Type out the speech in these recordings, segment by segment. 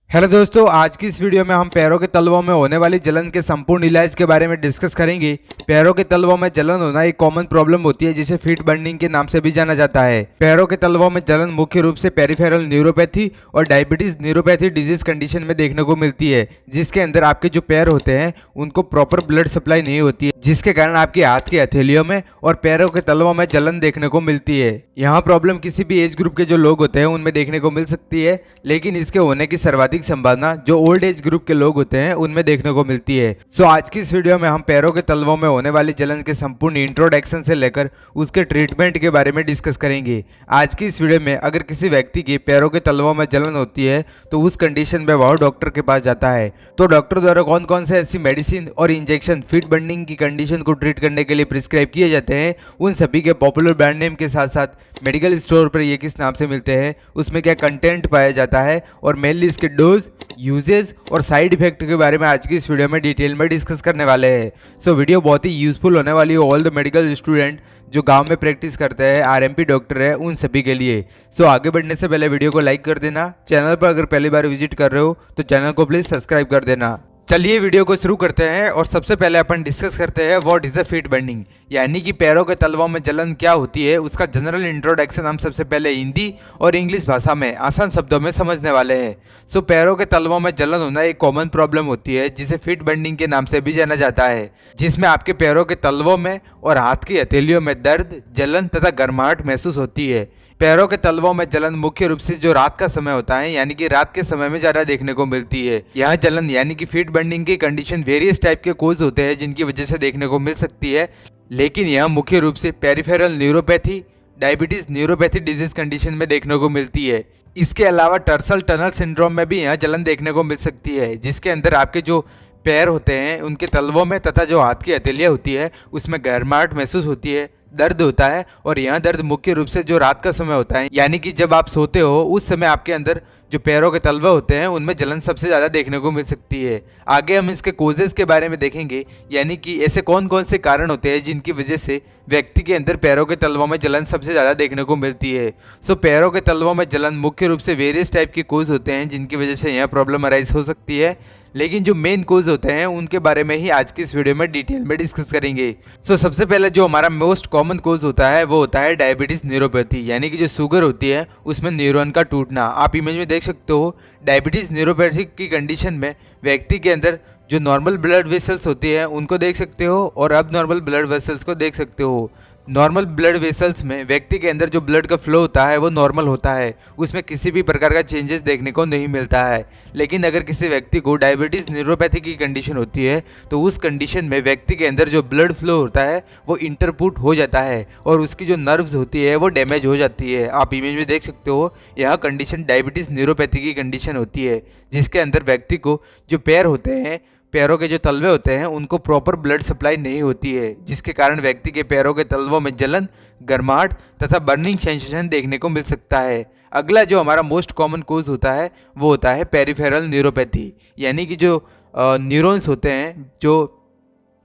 Hello दोस्तों, आज की इस वीडियो में हम पैरों के तलवों में होने वाली जलन के संपूर्ण इलाज के बारे में डिस्कस करेंगे। पैरों के तलवों में जलन होना एक कॉमन प्रॉब्लम होती है जिसे फीट बर्निंग के नाम से भी जाना जाता है। पैरों के तलवों में जलन मुख्य रूप से पेरिफेरल न्यूरोपैथी और डायबिटीज न्यूरोपैथी डिजीज कंडीशन में देखने को मिलती है, जिसके अंदर आपके जो पैर होते हैं उनको प्रॉपर ब्लड सप्लाई नहीं होती है, जिसके कारण आपके हाथ की हथेलियों में और पैरों के तलवों में जलन देखने को मिलती है। यहाँ प्रॉब्लम किसी भी एज ग्रुप के जो लोग होते हैं उनमें देखने को मिल सकती है, लेकिन इसके होने की सर्वाधिक संभावना जो ओल्ड एज ग्रुप के लोग होते हैं उनमें देखने को मिलती है। सो आज की इस वीडियो में हम पैरों के तलवों में होने वाली जलन के संपूर्ण इंट्रोडक्शन से लेकर उसके ट्रीटमेंट के बारे में डिस्कस करेंगे। आज की इस वीडियो में अगर किसी व्यक्ति की पैरों के तलवों में जलन होती है तो उस कंडीशन में वह डॉक्टर के पास जाता है, तो डॉक्टर द्वारा कौन कौन से ऐसी मेडिसिन और इंजेक्शन फीट बर्निंग की कंडीशन को ट्रीट करने के लिए प्रिस्क्राइब किए जाते हैं, उन सभी के पॉपुलर ब्रांड नेम के साथ साथ मेडिकल स्टोर पर ये किस नाम से मिलते हैं, उसमें क्या कंटेंट पाया जाता है और मेनली इसके डोज, यूजेज और साइड इफेक्ट के बारे में आज की इस वीडियो में डिटेल में डिस्कस करने वाले हैं। सो वीडियो बहुत ही यूजफुल होने वाली है ऑल द मेडिकल स्टूडेंट जो गांव में प्रैक्टिस करते हैं, आरएमपी डॉक्टर है, उन सभी के लिए। सो आगे बढ़ने से पहले वीडियो को लाइक कर देना। चैनल पर अगर पहली बार विजिट कर रहे हो तो चैनल को प्लीज सब्सक्राइब कर देना। चलिए वीडियो को शुरू करते हैं और सबसे पहले अपन डिस्कस करते हैं what is a feet burning, यानी कि पैरों के तलवों में जलन क्या होती है। उसका जनरल इंट्रोडक्शन हम सबसे पहले हिंदी और इंग्लिश भाषा में आसान शब्दों में समझने वाले हैं। सो पैरों के तलवों में जलन होना एक कॉमन प्रॉब्लम होती है जिसे फीट बर्निंग के नाम से भी जाना जाता है, जिसमें आपके पैरों के तलवों में और हाथ की हथेलियों में दर्द, जलन तथा गर्माहट महसूस होती है। पैरों के तलवों में जलन मुख्य रूप से जो रात का समय होता है यानी कि रात के समय में ज्यादा देखने को मिलती है। यह जलन यानी कि फीट बर्निंग की कंडीशन वेरियस टाइप के कोज होते हैं जिनकी वजह से देखने को मिल सकती है, लेकिन यह मुख्य रूप से peripheral neuropathy, diabetes neuropathy disease condition में देखने को मिलती है। इसके अलावा टर्सल टनल सिंड्रोम में भी यह जलन देखने को मिल सकती है, जिसके अंदर आपके जो पैर होते हैं उनके तलवों में तथा जो हाथ की हथेलियां होती है उसमें गर्माहट महसूस होती है, दर्द होता है, और यह दर्द मुख्य रूप से जो रात का समय होता है यानी कि जब आप सोते हो उस समय आपके अंदर जो पैरों के तलवे होते हैं उनमें जलन सबसे ज़्यादा देखने को मिल सकती है। आगे हम इसके कोजेस के बारे में देखेंगे, यानी कि ऐसे कौन कौन से कारण होते हैं जिनकी वजह से व्यक्ति के अंदर पैरों के तलवों में जलन सबसे ज़्यादा देखने को मिलती है। सो पैरों के तलवों में जलन मुख्य रूप से वेरियस टाइप के कोज होते हैं जिनकी वजह से यह प्रॉब्लम अराइज हो सकती है, लेकिन जो मेन कोज होते हैं उनके बारे में ही आज की इस वीडियो में डिटेल में डिस्कस करेंगे। सो सबसे पहले जो हमारा मोस्ट कॉमन कोज होता है वो होता है डायबिटीज न्यूरोपैथी, यानी कि जो शुगर होती है उसमें न्यूरॉन का टूटना। आप इमेज में देख सकते हो, डायबिटीज न्यूरोपैथी की कंडीशन में व्यक्ति के अंदर जो नॉर्मल ब्लड वेसल्स होती है उनको देख सकते हो और अब नॉर्मल ब्लड वेसल्स को देख सकते हो। नॉर्मल ब्लड वेसल्स में व्यक्ति के अंदर जो ब्लड का फ्लो होता है वो नॉर्मल होता है, उसमें किसी भी प्रकार का चेंजेस देखने को नहीं मिलता है। लेकिन अगर किसी व्यक्ति को डायबिटीज़ न्यूरोपैथी की कंडीशन होती है तो उस कंडीशन में व्यक्ति के अंदर जो ब्लड फ्लो होता है वो इंटरपुट हो जाता है और उसकी जो नर्व्स होती है वो डैमेज हो जाती है। आप इमेज में देख सकते हो, यह कंडीशन डायबिटीज़ न्यूरोपैथी की कंडीशन होती है, जिसके अंदर व्यक्ति को जो पैर होते हैं, पैरों के जो तलवे होते हैं उनको प्रॉपर ब्लड सप्लाई नहीं होती है, जिसके कारण व्यक्ति के पैरों के तलवों में जलन, गर्माहट तथा बर्निंग सेंसेशन देखने को मिल सकता है। अगला जो हमारा मोस्ट कॉमन कोज होता है वो होता है पेरिफेरल न्यूरोपैथी, यानी कि जो न्यूरॉन्स होते हैं जो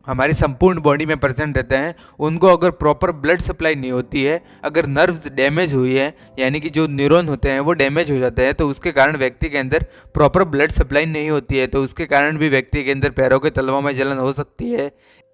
हमारी संपूर्ण बॉडी में प्रेजेंट रहते हैं उनको अगर प्रॉपर ब्लड सप्लाई नहीं होती है, अगर नर्व्स डैमेज हुई है यानी कि जो न्यूरॉन होते हैं वो डैमेज हो जाते हैं, तो उसके कारण व्यक्ति के अंदर प्रॉपर ब्लड सप्लाई नहीं होती है, तो उसके कारण भी व्यक्ति के अंदर पैरों के तलवों में जलन हो सकती है।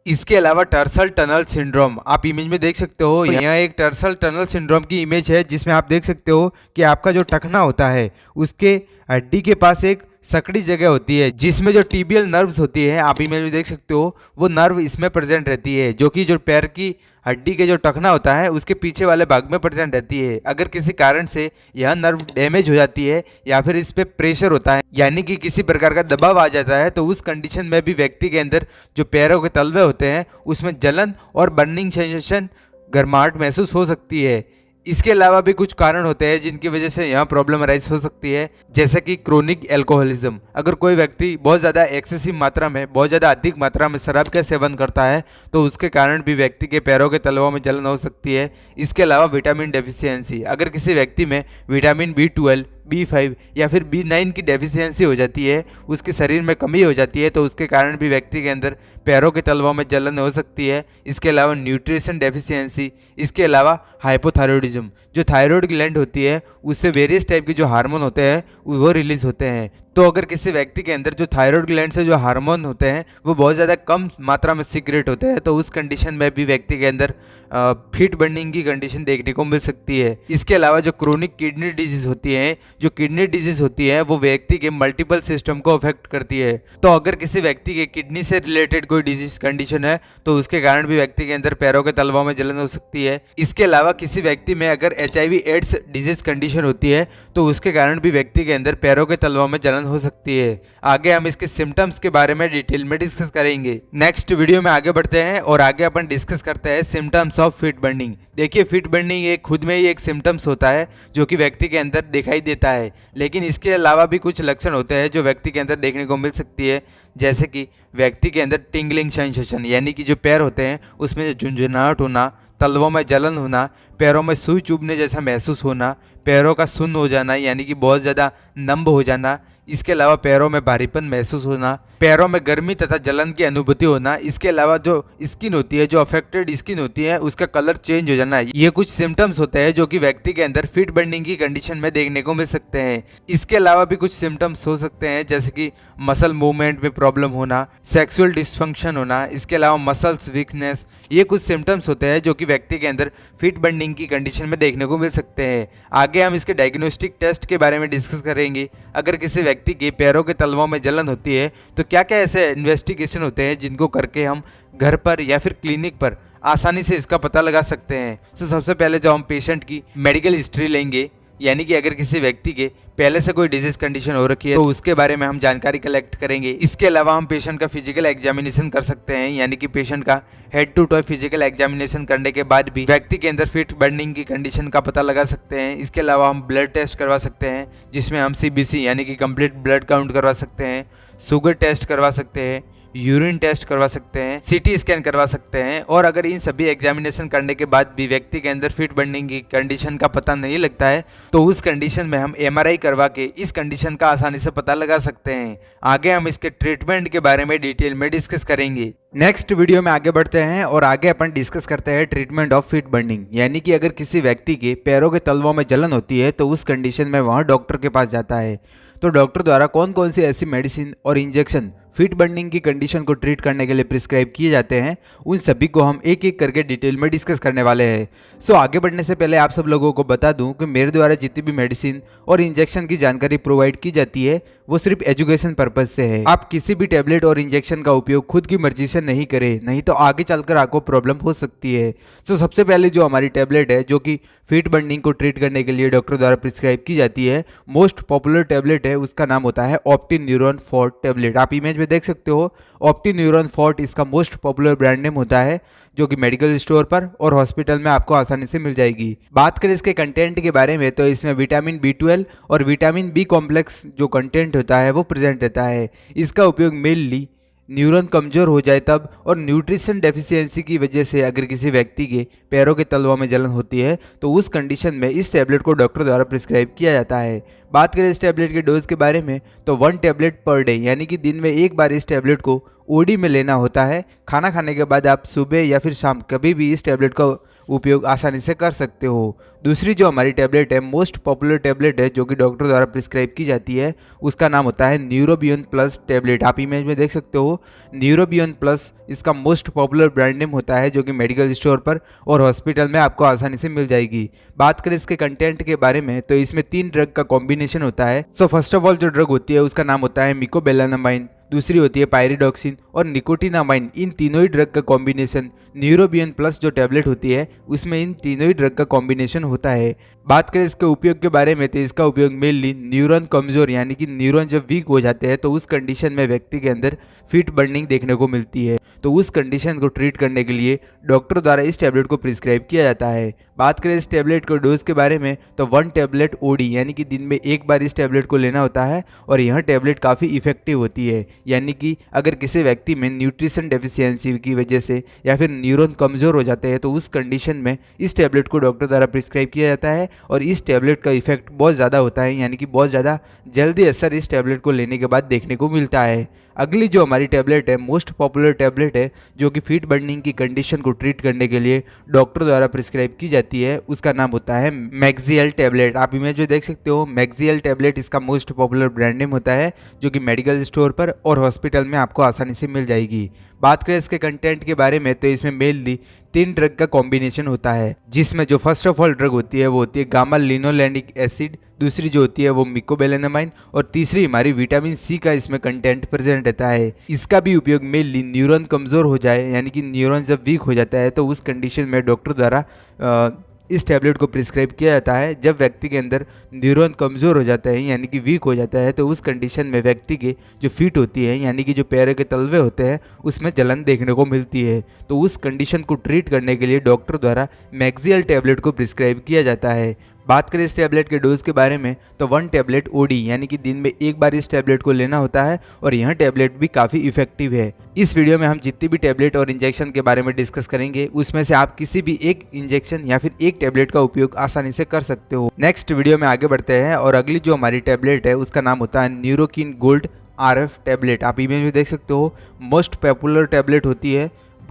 इसके अलावा टर्सल टनल सिंड्रोम, आप इमेज में देख सकते हो, यहाँ एक टर्सल टनल सिंड्रोम की इमेज है जिसमें आप देख सकते हो कि आपका जो टखना होता है उसके हड्डी के पास एक सकड़ी जगह होती है जिसमें जो टीबियल नर्व्स होती है, आप इमेज में देख सकते हो, वो नर्व इसमें प्रेजेंट रहती है, जो कि जो पैर की हड्डी के जो टखना होता है उसके पीछे वाले भाग में प्रेजेंट रहती है। अगर किसी कारण से यह नर्व डैमेज हो जाती है या फिर इस पे प्रेशर होता है यानी कि किसी प्रकार का दबाव आ जाता है, तो उस कंडीशन में भी व्यक्ति के अंदर जो पैरों के तलवे होते हैं उसमें जलन और बर्निंग सेंसेशन, गर्माहट महसूस हो सकती है। इसके अलावा भी कुछ कारण होते हैं जिनकी वजह से यहाँ प्रॉब्लम अराइज हो सकती है, जैसे कि क्रोनिक एल्कोहलिज्म। अगर कोई व्यक्ति बहुत ज़्यादा एक्सेसिव मात्रा में, बहुत ज़्यादा अधिक मात्रा में शराब का सेवन करता है तो उसके कारण भी व्यक्ति के पैरों के तलवों में जलन हो सकती है। इसके अलावा विटामिन डेफिशिएंसी, अगर किसी व्यक्ति में विटामिन B12, B5 या फिर B9 की डेफिशिएंसी हो जाती है, उसके शरीर में कमी हो जाती है, तो उसके कारण भी व्यक्ति के अंदर पैरों के तलवों में जलन हो सकती है। इसके अलावा न्यूट्रिशन डेफिशिएंसी, इसके अलावा हाइपोथायरॉयडिज्म, जो थायराइड ग्लैंड होती है उससे वेरियस टाइप के जो हार्मोन होते हैं वो रिलीज होते हैं, तो अगर किसी व्यक्ति के अंदर जो थायराइड ग्लैंड से जो हार्मोन होते हैं वो बहुत ज़्यादा कम मात्रा में सीक्रेट होते हैं, तो उस कंडीशन में भी व्यक्ति के अंदर फीट बर्निंग की कंडीशन देखने को मिल सकती है। इसके अलावा जो क्रोनिक किडनी डिजीज होती है, जो किडनी डिजीज होती है वो व्यक्ति के मल्टीपल सिस्टम को अफेक्ट करती है। तो अगर किसी व्यक्ति के किडनी से रिलेटेड कोई डिजीज कंडीशन है तो उसके कारण भी व्यक्ति के अंदर पैरों के तलवों में जलन हो सकती है। इसके अलावा किसी व्यक्ति में अगर HIV एड्स डिजीज कंडीशन होती है तो उसके कारण भी व्यक्ति के अंदर पैरों के तलवों में जलन हो सकती है। आगे हम इसके सिम्टम्स के बारे में डिटेल में डिस्कस करेंगे। नेक्स्ट वीडियो में आगे बढ़ते हैं और आगे अपन डिस्कस करते हैं सिम्टम्स ऑफ फीट बर्निंग। देखिए, फीट बर्निंग एक खुद में ही एक सिम्टम्स होता है जो कि व्यक्ति के अंदर दिखाई देता है, लेकिन इसके अलावा भी कुछ लक्षण होते हैं जो व्यक्ति के अंदर देखने को मिल सकती है, जैसे कि व्यक्ति के अंदर टिंगलिंग सेंसेशन, यानी कि जो पैर होते हैं उसमें झुंझुनाहट होना, तलवों में जलन होना, पैरों में सुई चुभने जैसा महसूस होना, पैरों का सुन्न हो जाना यानी कि बहुत ज़्यादा नंब हो जाना, इसके अलावा पैरों में भारीपन महसूस होना, पैरों में गर्मी तथा जलन की अनुभूति होना, इसके अलावा जो स्किन होती है, जो अफेक्टेड स्किन होती है उसका कलर चेंज हो जाना, ये कुछ सिम्टम्स होते हैं जो कि व्यक्ति के अंदर फीट बर्निंग की कंडीशन में देखने को मिल सकते हैं। इसके अलावा भी कुछ सिम्टम्स हो सकते हैं जैसे कि मसल मूवमेंट में प्रॉब्लम होना, सेक्सुअल डिसफंक्शन होना, इसके अलावा मसल्स वीकनेस, ये कुछ सिम्टम्स होते हैं जो कि व्यक्ति के अंदर फीट बर्निंग की कंडीशन में देखने को मिल सकते हैं। आगे हम इसके डायग्नोस्टिक टेस्ट के बारे में डिस्कस करेंगे। अगर किसी व्यक्ति के पैरों के तलवों में जलन होती है तो क्या क्या ऐसे इन्वेस्टिगेशन होते हैं जिनको करके हम घर पर या फिर क्लिनिक पर आसानी से इसका पता लगा सकते हैं। तो सबसे पहले जो हम पेशेंट की मेडिकल हिस्ट्री लेंगे, यानी कि अगर किसी व्यक्ति के पहले से कोई डिजीज कंडीशन हो रखी है तो उसके बारे में हम जानकारी कलेक्ट करेंगे। इसके अलावा हम पेशेंट का फिजिकल एग्जामिनेशन कर सकते हैं, यानी कि पेशेंट का head to toe physical examination करने के बाद भी व्यक्ति के अंदर फीट बर्निंग की कंडीशन का पता लगा सकते हैं। इसके अलावा हम ब्लड टेस्ट करवा सकते हैं जिसमें हम CBC यानी कि कंप्लीट ब्लड काउंट करवा सकते हैं, शुगर टेस्ट करवा सकते हैं, यूरिन टेस्ट करवा सकते हैं, CT स्कैन करवा सकते हैं। और अगर इन सभी एग्जामिनेशन करने के बाद भी व्यक्ति के अंदर फीट बर्निंग की कंडीशन का पता नहीं लगता है तो उस कंडीशन में हम MRI करवा के इस कंडीशन का आसानी से पता लगा सकते हैं। आगे हम इसके ट्रीटमेंट के बारे में डिटेल में डिस्कस करेंगे। नेक्स्ट वीडियो में आगे बढ़ते हैं और आगे अपन डिस्कस करते हैं ट्रीटमेंट ऑफ फीट बर्निंग, यानी कि अगर किसी व्यक्ति के पैरों के तलवों में जलन होती है तो उस कंडीशन में वह डॉक्टर के पास जाता है। तो डॉक्टर द्वारा कौन कौन सी ऐसी मेडिसिन और इंजेक्शन फीट बर्निंग की कंडीशन को ट्रीट करने के लिए प्रिस्क्राइब किए जाते हैं, उन सभी को हम एक एक करके डिटेल में डिस्कस करने वाले हैं। सो आगे बढ़ने से पहले आप सब लोगों को बता दूं कि मेरे द्वारा जितनी भी मेडिसिन और इंजेक्शन की जानकारी प्रोवाइड की जाती है वो सिर्फ एजुकेशन पर्पज से है। आप किसी भी टेबलेट और इंजेक्शन का उपयोग खुद की मर्जी से नहीं करें, नहीं तो आगे चलकर आपको प्रॉब्लम हो सकती है। सो सबसे पहले जो हमारी टेबलेट है जो कि फीट बर्निंग को ट्रीट करने के लिए डॉक्टर द्वारा प्रिस्क्राइब की जाती है, मोस्ट पॉपुलर टेबलेट है, उसका नाम होता है ऑप्टिन न्यूरॉन फोर्ट टेबलेट। आप इमेज में देख सकते हो, ऑप्टिन न्यूरॉन फोर्ट इसका मोस्ट पॉपुलर ब्रांड नेम होता है, जो कि मेडिकल स्टोर पर और हॉस्पिटल में आपको आसानी से मिल जाएगी। बात करें इसके कंटेंट के बारे में तो इसमें विटामिन B12 और विटामिन B कॉम्प्लेक्स जो कंटेंट होता है वो प्रेजेंट रहता है। इसका उपयोग मेनली न्यूरॉन कमजोर हो जाए तब और न्यूट्रिशन डेफिशिएंसी की वजह से अगर किसी व्यक्ति के पैरों के तलवों में जलन होती है तो उस कंडीशन में इस टैबलेट को डॉक्टर द्वारा प्रिस्क्राइब किया जाता है। बात करें इस टैबलेट के डोज के बारे में तो 1 टैबलेट पर डे, यानी कि दिन में एक बार इस टैबलेट को OD में लेना होता है। खाना खाने के बाद आप सुबह या फिर शाम कभी भी इस टैबलेट का उपयोग आसानी से कर सकते हो। दूसरी जो हमारी टैबलेट है, मोस्ट पॉपुलर टैबलेट है जो कि डॉक्टर द्वारा प्रिस्क्राइब की जाती है, उसका नाम होता है न्यूरोबियन प्लस टैबलेट। आप इमेज में देख सकते हो, न्यूरोबियन प्लस इसका मोस्ट पॉपुलर ब्रांड नेम होता है, जो कि मेडिकल स्टोर पर और हॉस्पिटल में आपको आसानी से मिल जाएगी। बात करें इसके कंटेंट के बारे में तो इसमें 3 ड्रग का कॉम्बिनेशन होता है। सो फर्स्ट ऑफ ऑल जो ड्रग होती है उसका नाम होता है मिकोबेलानामाइन, दूसरी होती है पायरिडॉक्सिन और निकोटिनामाइन। इन तीनों ही ड्रग का कॉम्बिनेशन न्यूरोबियन प्लस जो टैबलेट होती है उसमें इन तीनों ही ड्रग का कॉम्बिनेशन होता है। बात करें इसके उपयोग के बारे में तो इसका उपयोग मेनली न्यूरॉन कमजोर, यानी कि न्यूरॉन जब वीक हो जाते हैं तो उस कंडीशन में व्यक्ति के अंदर फीट बर्निंग देखने को मिलती है, तो उस कंडीशन को ट्रीट करने के लिए डॉक्टर द्वारा इस टैबलेट को प्रिस्क्राइब किया जाता है। बात करें इस टैबलेट को डोज के बारे में तो 1 टैबलेट OD, यानी कि दिन में एक बार इस टैबलेट को लेना होता है और यह टैबलेट काफ़ी इफेक्टिव होती है। यानी कि अगर किसी व्यक्ति में न्यूट्रिशन डेफिशिएंसी की वजह से या फिर न्यूरॉन कमज़ोर हो जाते हैं तो उस कंडीशन में इस टैबलेट को डॉक्टर द्वारा प्रिस्क्राइब किया जाता है और इस टैबलेट का इफेक्ट बहुत ज़्यादा होता है, यानी कि बहुत ज़्यादा जल्दी असर इस टैबलेट को लेने के बाद देखने को मिलता है। अगली जो हमारी टैबलेट है, मोस्ट पॉपुलर टैबलेट है, जो कि फीट बर्निंग की कंडीशन को ट्रीट करने के लिए डॉक्टर द्वारा प्रिस्क्राइब की जाती है, उसका नाम होता है मैक्सियल टैबलेट। आप इमेज में देख सकते हो, मैक्सियल टैबलेट इसका मोस्ट पॉपुलर ब्रांड नेम होता है, जो कि मेडिकल स्टोर पर और हॉस्पिटल में आपको आसानी से मिल जाएगी। बात करें इसके कंटेंट के बारे में तो इसमें मेनली 3 ड्रग का कॉम्बिनेशन होता है, जिसमें जो फर्स्ट ऑफ ऑल ड्रग होती है वो होती है गामा लिनोलेनिक एसिड, दूसरी जो होती है वो मिकोबेलेनामाइन और तीसरी हमारी विटामिन सी का इसमें कंटेंट प्रेजेंट रहता है। इसका भी उपयोग मेनली न्यूरॉन कमजोर हो जाए, यानी कि न्यूरॉन जब वीक हो जाता है तो उस कंडीशन में डॉक्टर द्वारा इस टैबलेट को प्रिस्क्राइब किया जाता है। जब व्यक्ति के अंदर न्यूरॉन कमज़ोर हो जाता है यानी कि वीक हो जाता है तो उस कंडीशन में व्यक्ति की जो फीट होती है यानी कि जो पैरों के तलवे होते हैं उसमें जलन देखने को मिलती है। तो उस कंडीशन को ट्रीट करने के लिए डॉक्टर द्वारा मैक्सियल टैबलेट को प्रिस्क्राइब किया जाता है। बात करें इस टैबलेट के डोज के बारे में तो 1 टैबलेट ओडी यानी कि दिन में एक बार इस टैबलेट को लेना होता है और यह टैबलेट भी काफ़ी इफेक्टिव है। इस वीडियो में हम जितनी भी टैबलेट और इंजेक्शन के बारे में डिस्कस करेंगे उसमें से आप किसी भी एक इंजेक्शन या फिर एक टैबलेट का उपयोग आसानी से कर सकते हो। नेक्स्ट वीडियो में आगे बढ़ते हैं और अगली जो हमारी टैबलेट है उसका नाम होता है न्यूरोकिन गोल्ड RF टैबलेट। आप इमेज में देख सकते हो, मोस्ट पॉपुलर टैबलेट होती है,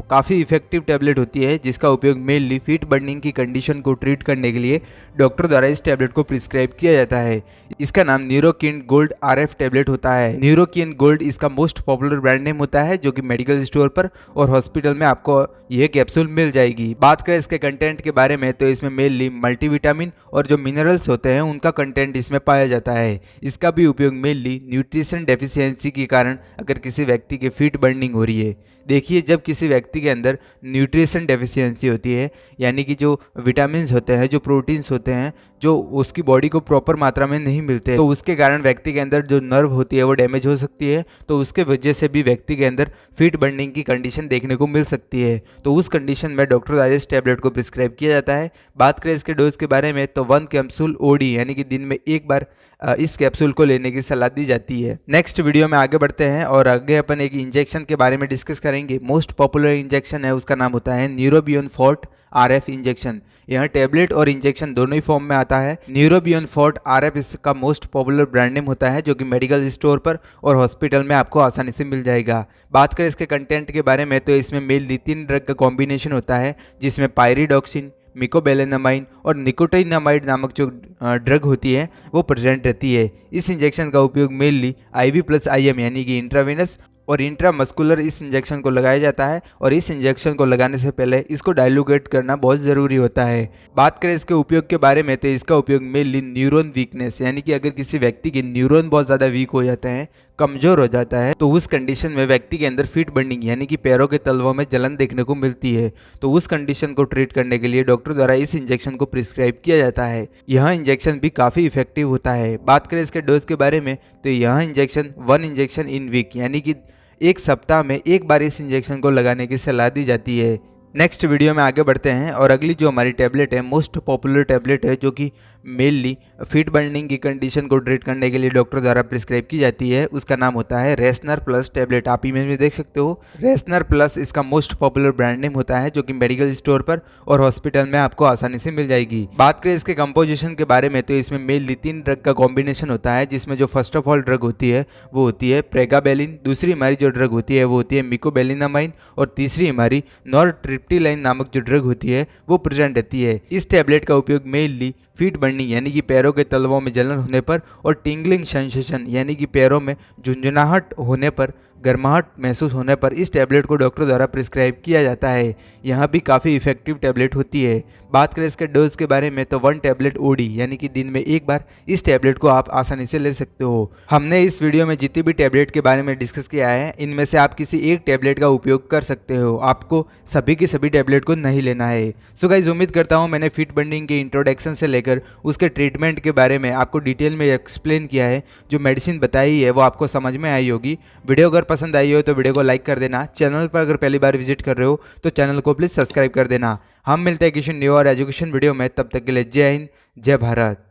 काफ़ी इफेक्टिव टैबलेट होती है, जिसका उपयोग मेनली फीट बर्निंग की कंडीशन को ट्रीट करने के लिए डॉक्टर द्वारा इस टैबलेट को प्रिस्क्राइब किया जाता है। इसका नाम न्यूरोकिन गोल्ड RF टैबलेट होता है। न्यूरोकिन गोल्ड इसका मोस्ट पॉपुलर ब्रांड नेम होता है, जो कि मेडिकल स्टोर पर और हॉस्पिटल में आपको यह कैप्सूल मिल जाएगी। बात करें इसके कंटेंट के बारे में तो इसमें मेनली मल्टीविटामिन और जो मिनरल्स होते हैं उनका कंटेंट इसमें पाया जाता है। इसका भी उपयोग मेनली न्यूट्रिशन डेफिशिएंसी के कारण अगर किसी व्यक्ति की फीट बर्निंग हो रही है, देखिए जब किसी व्यक्ति के अंदर न्यूट्रिशन डेफिशिएंसी होती है यानी कि जो विटामिन्स होते हैं, जो प्रोटीन्स होते हैं, जो उसकी बॉडी को प्रॉपर मात्रा में नहीं मिलते, तो उसके कारण व्यक्ति के अंदर जो नर्व होती है वो डैमेज हो सकती है। तो उसके वजह से भी व्यक्ति के अंदर फीट बर्निंग की कंडीशन देखने को मिल सकती है। तो उस कंडीशन में डॉक्टर द्वारा इस टैबलेट को प्रिस्क्राइब किया जाता है। बात करें इसके डोज के बारे में तो 1 कैप्सूल ओडी यानी कि दिन में एक बार इस कैप्सूल को लेने की सलाह दी जाती है। नेक्स्ट वीडियो में आगे बढ़ते हैं और आगे अपन एक इंजेक्शन के बारे में डिस्कस करेंगे। मोस्ट पॉपुलर इंजेक्शन है, उसका नाम होता है न्यूरोबियन फोर्ट RF इंजेक्शन। यह टैबलेट और इंजेक्शन दोनों ही फॉर्म में आता है। न्यूरोबियन फोर्ट RF इसका मोस्ट पॉपुलर ब्रांड नेम होता है, जो कि मेडिकल स्टोर पर और हॉस्पिटल में आपको आसानी से मिल जाएगा। बात करें इसके कंटेंट के बारे में तो इसमें मेनली 3 ड्रग का कॉम्बिनेशन होता है, जिसमें पायरिडॉक्सिन, मिकोबेलेनामाइन और निकोटिनामाइड नामक जो ड्रग होती है वो प्रेजेंट रहती है। इस इंजेक्शन का उपयोग मेनली IV प्लस IM यानी कि इंट्रावेनस और इंट्रामस्कुलर इस इंजेक्शन को लगाया जाता है और इस इंजेक्शन को लगाने से पहले इसको डाइल्यूट करना बहुत ज़रूरी होता है। बात करें इसके उपयोग के बारे में तो इसका उपयोग मेनली न्यूरॉन वीकनेस यानी कि अगर किसी व्यक्ति के न्यूरॉन बहुत ज़्यादा वीक हो जाते हैं, कमज़ोर हो जाता है, तो उस कंडीशन में व्यक्ति के अंदर फीट बर्निंग यानी कि पैरों के तलवों में जलन देखने को मिलती है। तो उस कंडीशन को ट्रीट करने के लिए डॉक्टर द्वारा इस इंजेक्शन को प्रिस्क्राइब किया जाता है। यह इंजेक्शन भी काफ़ी इफेक्टिव होता है। बात करें इसके डोज के बारे में तो यह इंजेक्शन 1 इंजेक्शन इन वीक यानी कि एक सप्ताह में एक बार इस इंजेक्शन को लगाने की सलाह दी जाती है। नेक्स्ट वीडियो में आगे बढ़ते हैं और अगली जो हमारी टैबलेट है, मोस्ट पॉपुलर टैबलेट है, जो कि मेनली फीट बर्निंग की कंडीशन को ट्रीट करने के लिए डॉक्टर द्वारा प्रिस्क्राइब की जाती है। उसका नाम होता है रेसनर प्लस टैबलेट। आप इमेज में देख सकते हो, रेसनर प्लस इसका मोस्ट पॉपुलर ब्रांड नेम होता है, जो कि मेडिकल स्टोर पर और हॉस्पिटल में आपको आसानी से मिल जाएगी। बात करें इसके कंपोजिशन के बारे में तो इसमें मेनली 3 ड्रग का कॉम्बिनेशन होता है, जिसमें जो फर्स्ट ऑफ ऑल ड्रग होती है वो होती है प्रेगाबेलिन, दूसरी हमारी जो ड्रग होती है वो होती है मिकोबेलिनामाइन और तीसरी हमारी नॉरट्रिप्टिलाइन नामक जो ड्रग होती है वो प्रेजेंट रहती है। इस टैबलेट का उपयोग मेनली फीट बर्निंग यानी कि पैरों के तलवों में जलन होने पर और टिंगलिंग सेंसेशन यानी कि पैरों में झुंझुनाहट होने पर, गर्माहट महसूस होने पर इस टैबलेट को डॉक्टर द्वारा प्रिस्क्राइब किया जाता है। यह भी काफ़ी इफेक्टिव टैबलेट होती है। बात करें इसके डोज के बारे में तो 1 टैबलेट ओडी यानी कि दिन में एक बार इस टैबलेट को आप आसानी से ले सकते हो। हमने इस वीडियो में जितनी भी टैबलेट के बारे में डिस्कस किया है, इनमें से आप किसी एक टैबलेट का उपयोग कर सकते हो, आपको सभी की सभी टैबलेट को नहीं लेना है। सो गाइस, उम्मीद करता हूँ मैंने फीट बर्निंग के इंट्रोडक्शन से लेकर उसके ट्रीटमेंट के बारे में आपको डिटेल में एक्सप्लेन किया है। जो मेडिसिन बताई है वो आपको समझ में आई होगी। वीडियो अगर पसंद आई हो तो वीडियो को लाइक कर देना। चैनल पर अगर पहली बार विजिट कर रहे हो तो चैनल को प्लीज़ सब्सक्राइब कर देना। हम मिलते हैं किसी न्यू और एजुकेशन वीडियो में, तब तक के लिए जय हिंद, जय भारत।